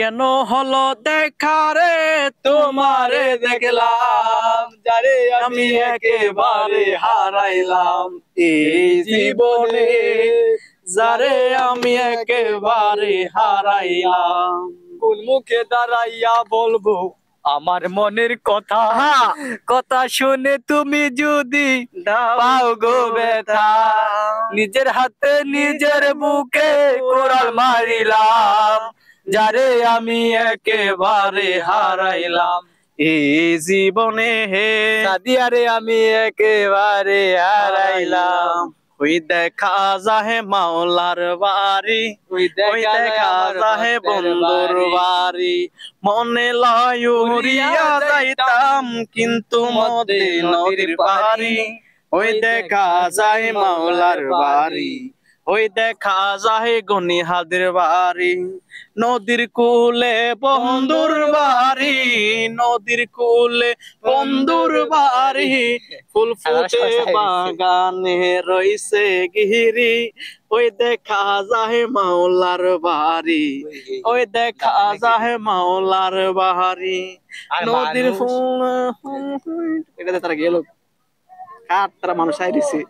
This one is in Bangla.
কেন হলো দেখা রে তোমারে দেখলাম, যারে আমি একেবারে হারাইলাম এই জীবনে, যারে আমি একেবারে হারাইলাম। কোন মুখে দাঁড়াইয়া বলবো আমার মনের কথা, কথা শুনে তুমি যদি পাও গো ব্যথা, নিজের হাতে নিজের বুকে কোড়াল মারিলাম, যারে আমি একেবারে হারাইলাম এই জীবনে হে সাদিয়ারে আমি একেবারে হারাইলাম। ওই দেখা যাহে মাওলার বাড়ি, ওই ওই দেখা যাহে বন্ধুর বাড়ি, মনে লয় উড়িয়া যাইতাম কিন্তু মতে নদীর পারি। ওই দেখা যায় মাওলার বাড়ি, ওই দেখা যায় গনিহাদের বাড়ি, নদীর কূলে বন্ধুর বাড়ি, নদীর কূলে বন্ধুর বাড়ি, ফুল ফুটে বাগানে রইছে গিরি, ওই দেখা যায় মাওলার বাড়ি, ওই দেখা যায় মাওলার বাড়ি। নদীর ফুল, এটাতে তারা গেল কার, তারা মানুষ আইরিছে।